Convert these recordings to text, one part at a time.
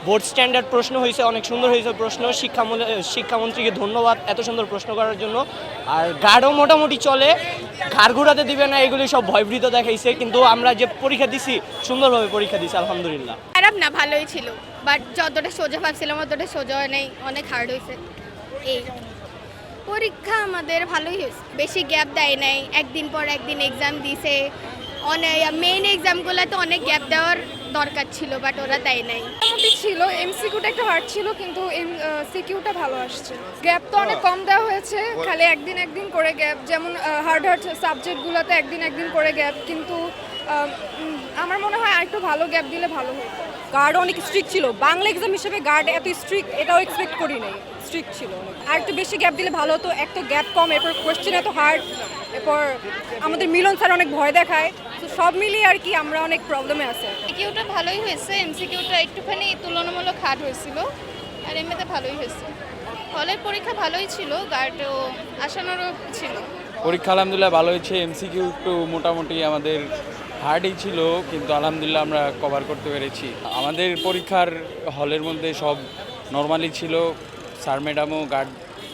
Board standard প্রশ্ন হয়েছে, অনেক সুন্দর হয়েছে প্রশ্ন। শিক্ষামন্ত্রীকে ধন্যবাদ এত সুন্দর প্রশ্ন করার জন্য। আর গার্ডও মোটামুটি চলে, ঘাড় ঘুরাতে দিবে না এগুলি সব ভয়ভীত দেখাইছে, কিন্তু আমরা যে পরীক্ষা দিছি সুন্দরভাবে পরীক্ষা দিছি আলহামদুলিল্লাহ। খারাপ না, ভালোই ছিল, বাট যতটা সোজা ভাবছিলাম অতটা সোজা হয় নাই, অনেক হার্ড হয়েছে। এই পরীক্ষা আমাদের ভালোই হয়েছে, বেশি গ্যাপ দেয় নাই, একদিন পর একদিন এক্সাম দিছে। অনেক মেইন এক্সামগুলোতে অনেক গ্যাপ দেওয়ার দরকার ছিল, বাট ওরা দেয় নাই। মোটামুটি ছিল, এমসিকিউটা একটু হার্ড ছিল, কিন্তু সিকিউটা ভালো আসছে। গ্যাপ তো অনেক কম দেওয়া হয়েছে, খালি একদিন একদিন করে গ্যাপ, যেমন হার্ড সাবজেক্টগুলোতে একদিন একদিন করে গ্যাপ, কিন্তু আমার মনে হয় আরেকটু ভালো গ্যাপ দিলে ভালো হতো। গার্ড অনেক স্ট্রিক্ট ছিল, বাংলা এক্সাম হিসেবে গার্ড এত স্ট্রিক্ট এটাও এক্সপেক্ট করি নাই, স্ট্রিক্ট ছিল অনেক। আর একটু বেশি গ্যাপ দিলে ভালো হতো, এক তো গ্যাপ কম, এরপর কোয়েশ্চেন এত হার্ড, এরপর আমাদের মিলন স্যার অনেক ভয় দেখায়, তো সব মিলিয়ে আর কি আমরা অনেক প্রবলেমে আছে। সিকিউটা ভালোই হয়েছে, এমসিকিউটা একটুখানি তুলনামূলক হার্ড হয়েছিল, আর এমনিতে ভালোই হয়েছে। হলের পরীক্ষা ভালোই ছিল, গার্ডও আসানোরও ছিল। পরীক্ষা আলহামদুলিল্লাহ ভালো হয়েছে। এমসিকিউ একটু মোটামুটি আমাদের হার্ডই ছিল, কিন্তু আলহামদুলিল্লাহ আমরা কভার করতে পেরেছি। আমাদের পরীক্ষার হলের মধ্যে সব নর্মালি ছিল, স্যার ম্যাডামও গার্ড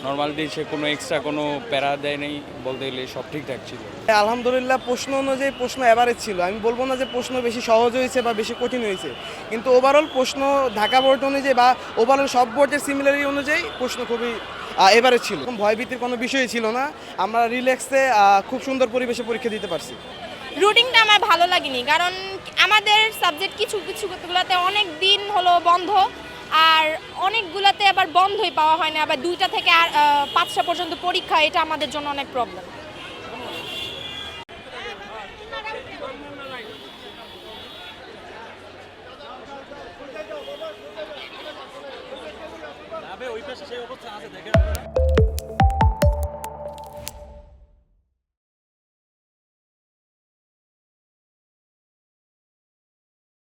নর্মাল দিয়েছে, কোনো এক্সট্রা কোনো প্যারা দেয় নেই, বলতে গেলে সব ঠিকঠাক ছিল। আলহামদুলিল্লাহ প্রশ্ন অনুযায়ী প্রশ্ন অ্যাভারেজ ছিল। আমি বলবো না যে প্রশ্ন বেশি সহজ হয়েছে বা বেশি কঠিন হয়েছে, কিন্তু ওভারঅল প্রশ্ন ঢাকা বোর্ড অনুযায়ী বা ওভারঅল সব বোর্ডের সিমিলারি অনুযায়ী প্রশ্ন খুবই এভারেজ ছিল। ভয়ভীতির কোনো বিষয়ই ছিল না, আমরা রিল্যাক্সে খুব সুন্দর পরিবেশে পরীক্ষা দিতে পারছি। রুটিনটা আমার ভালো লাগেনি, কারণ আমাদের সাবজেক্ট কিছু কিছুগুলোতে অনেক দিন হলো বন্ধ, আর অনেকগুলোতে আবার বন্ধই পাওয়া হয় না, আবার 2টা থেকে 5টা পর্যন্ত পরীক্ষা, এটা আমাদের জন্য অনেক প্রবলেম। ওই পাশে সেই অবস্থা আছে দেখেন আপনারা।